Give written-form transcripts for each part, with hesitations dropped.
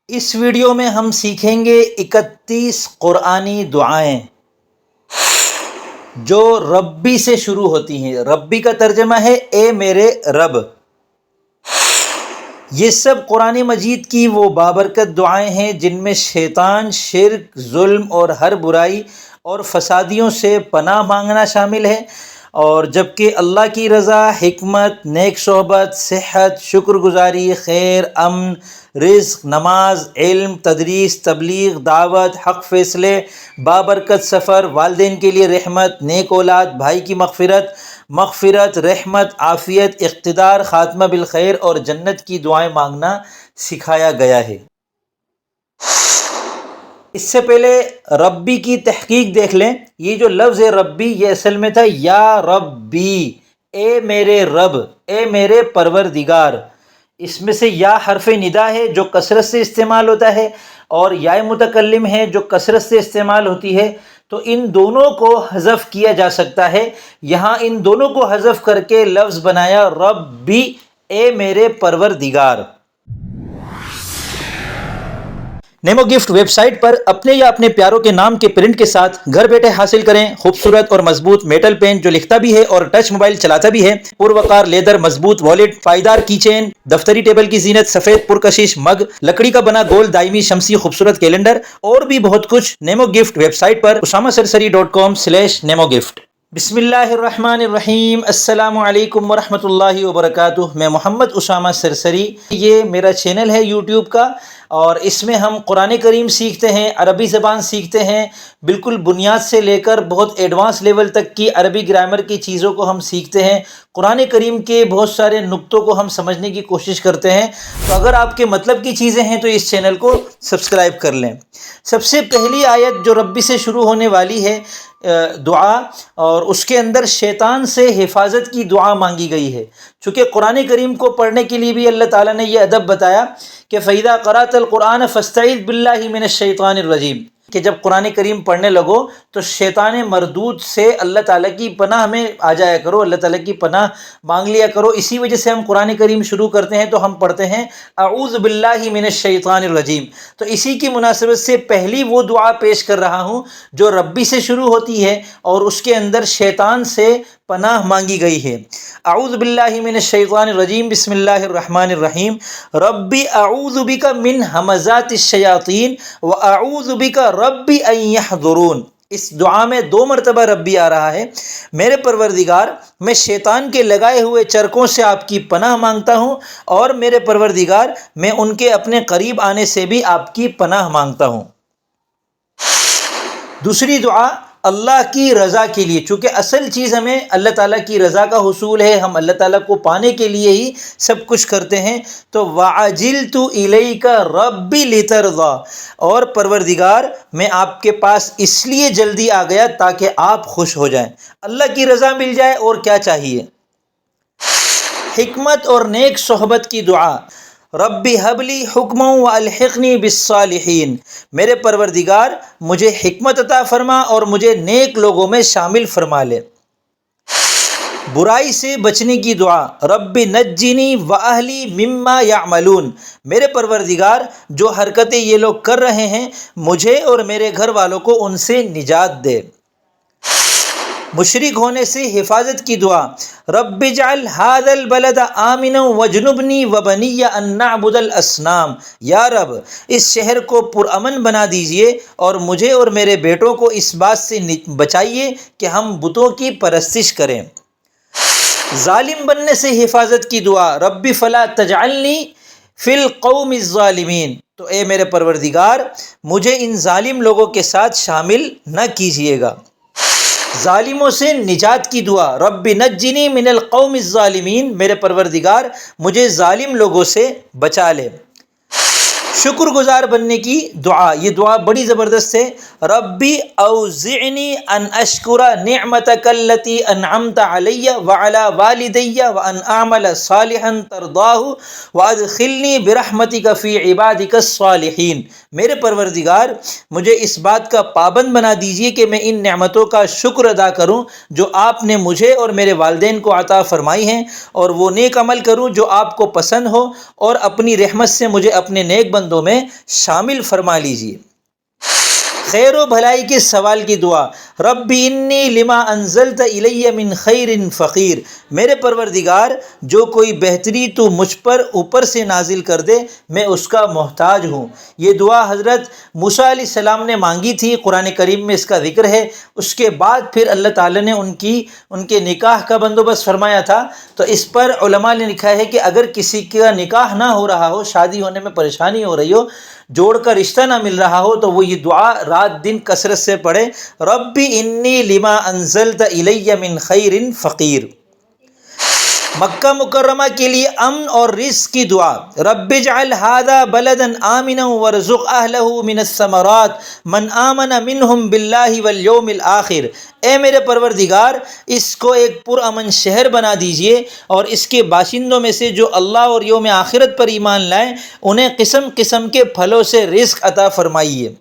اس video میں ہم سیکھیں گے 31 قرآنی دعائیں جو ربی سے شروع ہوتی ہیں۔ ربی کا ترجمہ ہے اے میرے رب۔ یہ سب قرآن مجید کی وہ بابرکت دعائیں ہیں جن میں شیطان، شرک، ظلم اور ہر برائی اور فسادیوں سے پناہ مانگنا شامل ہے، اور جبکہ اللہ کی رضا، حکمت، نیک صحبت، صحت، شکر گزاری، خیر، امن، رزق، نماز، علم، تدریس، تبلیغ، دعوت، حق فیصلے، بابرکت سفر، والدین کے لیے رحمت، نیک اولاد، بھائی کی مغفرت، رحمت، عافیت، اقتدار، خاتمہ بالخیر اور جنت کی دعائیں مانگنا سکھایا گیا ہے۔ اس سے پہلے ربی کی تحقیق دیکھ لیں۔ یہ جو لفظ ہے ربی، یہ اصل میں تھا یا ربی، اے میرے رب، اے میرے پروردگار۔ اس میں سے یا حرف ندا ہے جو کثرت سے استعمال ہوتا ہے، اور یا متکلم ہے جو کثرت سے استعمال ہوتی ہے، تو ان دونوں کو حذف کیا جا سکتا ہے۔ یہاں ان دونوں کو حذف کر کے لفظ بنایا ربی، اے میرے پروردگار۔ نیمو گفٹ ویب سائٹ پر اپنے یا اپنے پیاروں کے نام کے پرنٹ کے ساتھ گھر بیٹھے حاصل کریں خوبصورت اور مضبوط میٹل پین جو لکھتا بھی ہے اور ٹچ موبائل چلاتا بھی ہے، پروقار لیدر مضبوط والیٹ، پائیدار کی چین، دفتری ٹیبل کی زینت، سفید پرکشش مگ، لکڑی کا بنا گول دائمی شمسی خوبصورت کیلنڈر اور بھی بہت کچھ نیمو گفٹ ویب سائٹ پر usamasarsarii.com/nemogift۔ بسم اللہ الرحمن الرحیم۔ السلام علیکم ورحمۃ اللہ وبرکاتہ۔ میں محمد اسامہ سرسری، یہ میرا چینل ہے یوٹیوب کا، اور اس میں ہم قرآن کریم سیکھتے ہیں، عربی زبان سیکھتے ہیں، بالکل بنیاد سے لے کر بہت ایڈوانس لیول تک کی عربی گرامر کی چیزوں کو ہم سیکھتے ہیں۔ قرآن کریم کے بہت سارے نقطوں کو ہم سمجھنے کی کوشش کرتے ہیں۔ تو اگر آپ کے مطلب کی چیزیں ہیں تو اس چینل کو سبسکرائب کر لیں۔ سب سے پہلی آیت جو ربی سے شروع ہونے والی ہے دعا، اور اس کے اندر شیطان سے حفاظت کی دعا مانگی گئی ہے۔ چونکہ قرآن کریم کو پڑھنے کے لیے بھی اللہ تعالیٰ نے یہ ادب بتایا کہ فَإِذَا قَرَأْتَ الْقُرْآنَ فَاسْتَعِذْ بِاللَّهِ مِنَ الشَّيْطَانِ الرَّجِيمِ، کہ جب قرآن کریم پڑھنے لگو تو شیطان مردود سے اللہ تعالیٰ کی پناہ میں آ جایا کرو، اللہ تعالیٰ کی پناہ مانگ لیا کرو۔ اسی وجہ سے ہم قرآن کریم شروع کرتے ہیں تو ہم پڑھتے ہیں اعوذ باللہ من الشیطان الرجیم۔ تو اسی کی مناسبت سے پہلی وہ دعا پیش کر رہا ہوں جو ربی سے شروع ہوتی ہے اور اس کے اندر شیطان سے پناہ مانگی گئی ہے۔ اعوذ باللہ من الشیطان الرجیم، بسم اللہ الرحمن الرحیم۔ ربی اعوذ بک من ہمزات الشیاطین واعوذ بک ربی ان یحضرون۔ اس دعا میں 2 مرتبہ ربی آ رہا ہے۔ میرے پروردگار، میں شیطان کے لگائے ہوئے چرکوں سے آپ کی پناہ مانگتا ہوں، اور میرے پروردگار، میں ان کے اپنے قریب آنے سے بھی آپ کی پناہ مانگتا ہوں۔ دوسری دعا اللہ کی رضا کے لیے، چونکہ اصل چیز ہمیں اللہ تعالیٰ کی رضا کا حصول ہے، ہم اللہ تعالیٰ کو پانے کے لیے ہی سب کچھ کرتے ہیں۔ تو وَعَجِلْتُ إِلَيْكَ رَبِّ لِتَرْضَىٰ، اور پروردگار، میں آپ کے پاس اس لیے جلدی آ گیا تاکہ آپ خوش ہو جائیں، اللہ کی رضا مل جائے، اور کیا چاہیے۔ حکمت اور نیک صحبت کی دعا، ربی ہب لی حکما والحقنی بالصالحین، میرے پروردگار، مجھے حکمت عطا فرما اور مجھے نیک لوگوں میں شامل فرما لے۔ برائی سے بچنے کی دعا، رب نجنی واہلی مما یعملون، میرے پروردگار، جو حرکتیں یہ لوگ کر رہے ہیں، مجھے اور میرے گھر والوں کو ان سے نجات دے۔ مشرک ہونے سے حفاظت کی دعا، رب اجعل هذا البلد آمنا واجنبنی وبنی ان نعبد الاصنام، یا رب، اس شہر کو پرامن بنا دیجئے اور مجھے اور میرے بیٹوں کو اس بات سے بچائیے کہ ہم بتوں کی پرستش کریں۔ ظالم بننے سے حفاظت کی دعا، رب فلا تجعلنی فی القوم الظالمین، تو اے میرے پروردگار، مجھے ان ظالم لوگوں کے ساتھ شامل نہ کیجیے گا۔ ظالموں سے نجات کی دعا، رب نجنی من القوم الظالمین، میرے پروردگار، مجھے ظالم لوگوں سے بچا لے۔ شکر گزار بننے کی دعا، یہ دعا بڑی زبردست ہے، ربی اوزعنی ان اشکر نعمتک التی انعمت علی وعلی والدی وان اعمل صالحا ترضاہ وادخلنی برحمتک فی عبادک الصالحین، میرے پروردگار، مجھے اس بات کا پابند بنا دیجیے کہ میں ان نعمتوں کا شکر ادا کروں جو آپ نے مجھے اور میرے والدین کو عطا فرمائی ہیں، اور وہ نیک عمل کروں جو آپ کو پسند ہو، اور اپنی رحمت سے مجھے اپنے نیک بندوں میں شامل فرما لیجیے۔ خیر و بھلائی کے سوال کی دعا، رب انی لما انزلت الی من خیر فقیر، میرے پروردگار جو کوئی بہتری تو مجھ پر اوپر سے نازل کر دے میں اس کا محتاج ہوں۔ یہ دعا حضرت موسیٰ علیہ السلام نے مانگی تھی، قرآن کریم میں اس کا ذکر ہے۔ اس کے بعد پھر اللہ تعالیٰ نے ان کے نکاح کا بندوبست فرمایا تھا۔ تو اس پر علماء نے لکھا ہے کہ اگر کسی کا نکاح نہ ہو رہا ہو، شادی ہونے میں پریشانی ہو رہی ہو، جوڑ کا رشتہ نہ مل رہا ہو، تو وہ یہ دعا رات دن کثرت سے پڑھے، رب انی لما انزلت الی من خیر فقیر۔ مکہ مکرمہ کے لیے امن اور رزق کی دعا، رب اجعل ھذا بلدا آمنا وارزق اہلہ من الثمرات من آمن منہم باللہ والیوم الآخر، اے میرے پروردگار اس کو ایک پرامن شہر بنا دیجئے اور اس کے باشندوں میں سے جو اللہ اور یوم آخرت پر ایمان لائیں انہیں قسم قسم کے پھلوں سے رزق عطا فرمائیے۔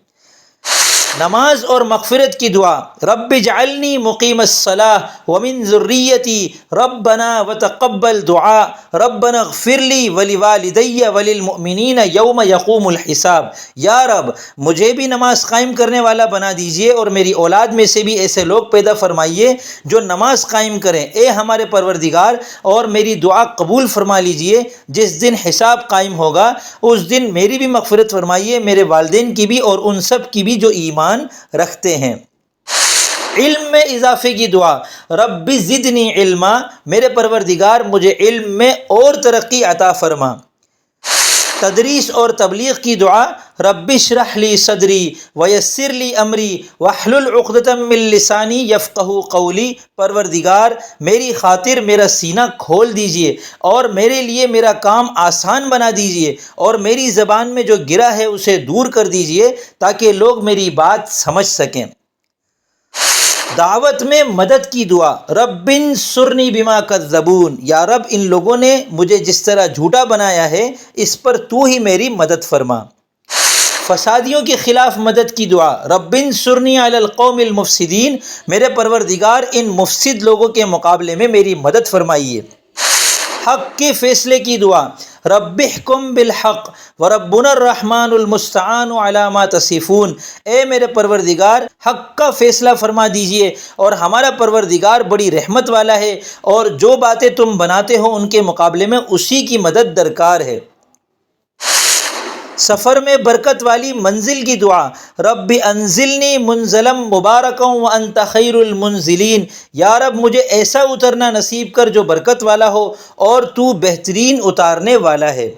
نماز اور مغفرت کی دعا، رب اجعلنی مقیم الصلاۃ ومن ذریتی ربنا وتقبل دعاء ربنا اغفر لی ولوالدی وللمؤمنین یوم یقوم الحساب، یا رب مجھے بھی نماز قائم کرنے والا بنا دیجئے اور میری اولاد میں سے بھی ایسے لوگ پیدا فرمائیے جو نماز قائم کریں، اے ہمارے پروردگار، اور میری دعا قبول فرما لیجئے جس دن حساب قائم ہوگا، اس دن میری بھی مغفرت فرمائیے، میرے والدین کی بھی اور ان سب کی بھی جو ایمان رکھتے ہیں۔ علم میں اضافے کی دعا، رب زدنی علما، میرے پروردگار مجھے علم میں اور ترقی عطا فرما۔ تدریس اور تبلیغ کی دعا، رب اشرح لی صدری ویسر لی امری واحلل عقدۃ من لسانی یفقہوا قولی، پروردگار میری خاطر میرا سینہ کھول دیجئے اور میرے لیے میرا کام آسان بنا دیجئے اور میری زبان میں جو گرا ہے اسے دور کر دیجئے تاکہ لوگ میری بات سمجھ سکیں۔ دعوت میں مدد کی دعا، رب انصرنی بما کذبون، یا رب ان لوگوں نے مجھے جس طرح جھوٹا بنایا ہے اس پر تو ہی میری مدد فرما۔ فسادیوں کے خلاف مدد کی دعا، رب انصرنی علی القوم المفسدین، میرے پروردگار ان مفسد لوگوں کے مقابلے میں میری مدد فرمائیے۔ حق کے فیصلے کی دعا، رب احکم بالحق وربنا الرحمن المستعان علی ما تصفون، اے میرے پروردگار حق کا فیصلہ فرما دیجئے اور ہمارا پروردگار بڑی رحمت والا ہے اور جو باتیں تم بناتے ہو ان کے مقابلے میں اسی کی مدد درکار ہے۔ سفر میں برکت والی منزل کی دعا، رب انزلنی منزلا مبارکا وانت خیر المنزلین، یا رب مجھے ایسا اترنا نصیب کر جو برکت والا ہو اور تو بہترین اتارنے والا ہے۔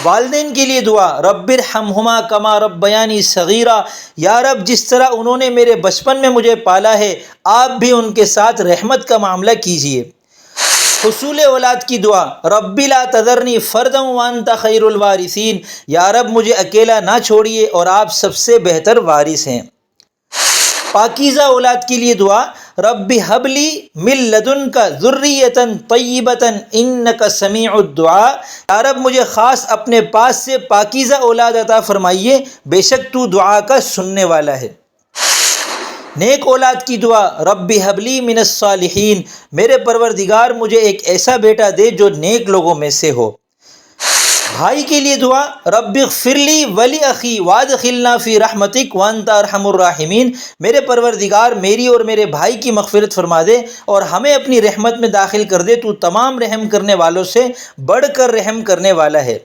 والدین کے لیے دعا، رب ارحمہما کما ربیانی صغیرا، یا رب جس طرح انہوں نے میرے بچپن میں مجھے پالا ہے آپ بھی ان کے ساتھ رحمت کا معاملہ کیجیے۔ حصول اولاد کی دعا، رب لا تذرنی فردا وانت خیر الوارثین، یا رب مجھے اکیلا نہ چھوڑیے اور آپ سب سے بہتر وارث ہیں۔ پاکیزہ اولاد کے لیے دعا، رب ہب لی من لدنک ذریۃ طیبۃ انک سمیع الدعاء، یا رب مجھے خاص اپنے پاس سے پاکیزہ اولاد عطا فرمائیے، بے شک تو دعا کا سننے والا ہے۔ نیک اولاد کی دعا، رب ہب لی من الصالحین، میرے پروردگار مجھے ایک ایسا بیٹا دے جو نیک لوگوں میں سے ہو۔ بھائی کے لیے دعا، رب اغفر لی ولی اخی وادخلنا فی رحمتک وانت ارحم الراحمین، میرے پروردگار میری اور میرے بھائی کی مغفرت فرما دے اور ہمیں اپنی رحمت میں داخل کر دے، تو تمام رحم کرنے والوں سے بڑھ کر رحم کرنے والا ہے۔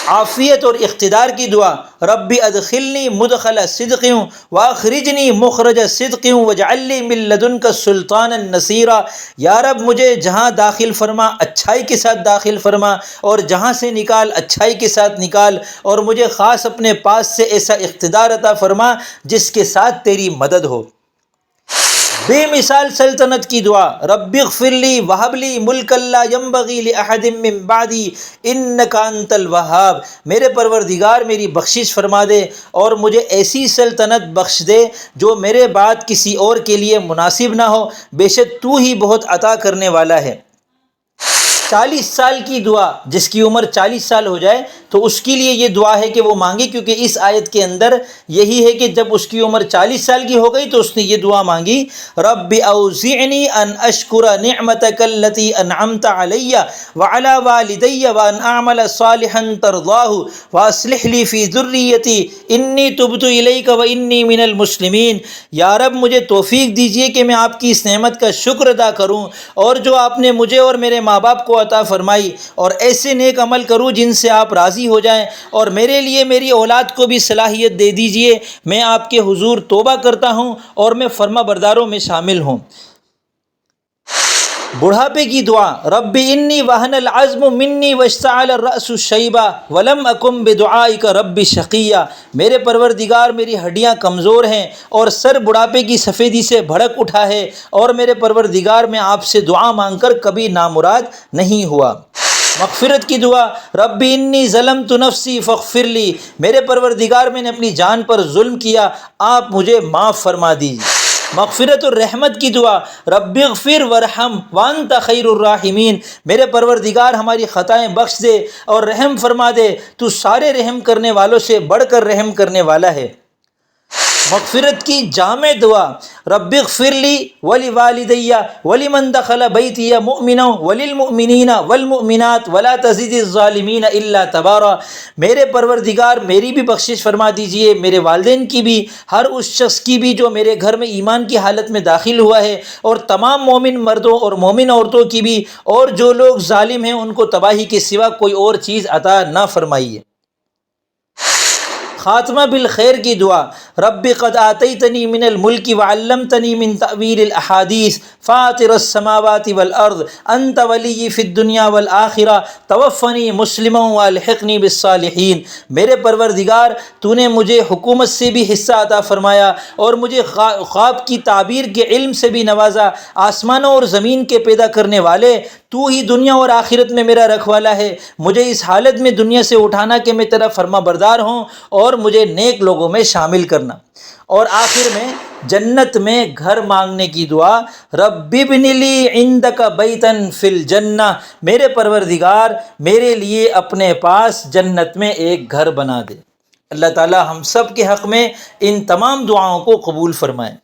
عافیت اور اقتدار کی دعا، رب ادخلنی مدخل صدق واخرجنی مخرج صدق واجعل لی من لدنک سلطانا نصیرا، یا رب مجھے جہاں داخل فرما اچھائی کے ساتھ داخل فرما اور جہاں سے نکال اچھائی کے ساتھ نکال، اور مجھے خاص اپنے پاس سے ایسا اقتدار عطا فرما جس کے ساتھ تیری مدد ہو۔ بے مثال سلطنت کی دعا، رب اغفر لی وہب لی ملکا لا ينبغی لأحد من بعدی انک انت الوہاب، میرے پروردگار میری بخشش فرما دے اور مجھے ایسی سلطنت بخش دے جو میرے بعد کسی اور کے لیے مناسب نہ ہو، بے شک تو ہی بہت عطا کرنے والا ہے۔ 40 سال کی دعا، جس کی عمر 40 سال ہو جائے تو اس کے لیے یہ دعا ہے کہ وہ مانگے، کیونکہ اس آیت کے اندر یہی ہے کہ جب اس کی عمر 40 سال کی ہو گئی تو اس نے یہ دعا مانگی، رب اوزعنی ان اشکر نعمتک التی انعمت علی وعلی والدی وان اعمل صالحا ترضاہ واصلح لی فی ذریتی انی تبت الیک وانی من المسلمین۔ یا رب مجھے توفیق دیجیے کہ میں آپ کی اس نعمت کا شکر ادا کروں، اور جو آپ نے مجھے اور میرے ماں باپ کو عطا فرمائی، اور ایسے نیک عمل کروں جن سے آپ راضی ہو جائیں، اور میرے لیے میری اولاد کو بھی صلاحیت دے دیجیے، میں آپ کے حضور توبہ کرتا ہوں اور میں فرما برداروں میں شامل ہوں۔ بڑھاپے کی دعا، رب انی وہن العظم منی واشتعل الرأس شیبا ولم اکن بدعائک رب شقیا۔ میرے پروردگار میری ہڈیاں کمزور ہیں اور سر بڑھاپے کی سفیدی سے بھڑک اٹھا ہے، اور میرے پروردگار میں آپ سے دعا مانگ کر کبھی نامراد نہیں ہوا۔ مغفرت کی دعا، رب انی ظلمت نفسی فاغفر لی۔ میرے پروردگار میں نے اپنی جان پر ظلم کیا، آپ مجھے معاف فرما دیجیے۔ مغفرت الرحمت کی دعا، رب اغفر ورحم وانت خیر الراحمین۔ میرے پروردگار ہماری خطائیں بخش دے اور رحم فرما دے، تو سارے رحم کرنے والوں سے بڑھ کر رحم کرنے والا ہے۔ مغفرت کی جامع دعا، رب اغفر لی ولوالدی ولمن دخل بیتی مؤمنا وللمؤمنین والمؤمنات ولا تزد الظالمین الا تبارا۔ میرے پروردگار میری بھی بخشش فرما دیجئے، میرے والدین کی بھی، ہر اس شخص کی بھی جو میرے گھر میں ایمان کی حالت میں داخل ہوا ہے، اور تمام مومن مردوں اور مومن عورتوں کی بھی، اور جو لوگ ظالم ہیں ان کو تباہی کے سوا کوئی اور چیز عطا نہ فرمائیے۔ خاتمہ بالخیر کی دعا، رب قد آتیتنی من الملک وعلمتنی من تأویل الاحادیث فاطر السماوات والارض انت ولی فی الدنیا والآخرہ توفنی مسلما والحقنی بالصالحین۔ میرے پروردگار تو نے مجھے حکومت سے بھی حصہ عطا فرمایا، اور مجھے خواب کی تعبیر کے علم سے بھی نوازا۔ آسمانوں اور زمین کے پیدا کرنے والے تو ہی دنیا اور آخرت میں میرا رکھوالا ہے، مجھے اس حالت میں دنیا سے اٹھانا کہ میں تیرا فرما بردار ہوں، اور مجھے نیک لوگوں میں شامل کرنا۔ اور آخر میں جنت میں گھر مانگنے کی دعا، رب ابن لی عندک بیتا فی الجنہ۔ میرے پروردگار میرے لیے اپنے پاس جنت میں ایک گھر بنا دے۔ اللہ تعالی ہم سب کے حق میں ان تمام دعاؤں کو قبول فرمائے۔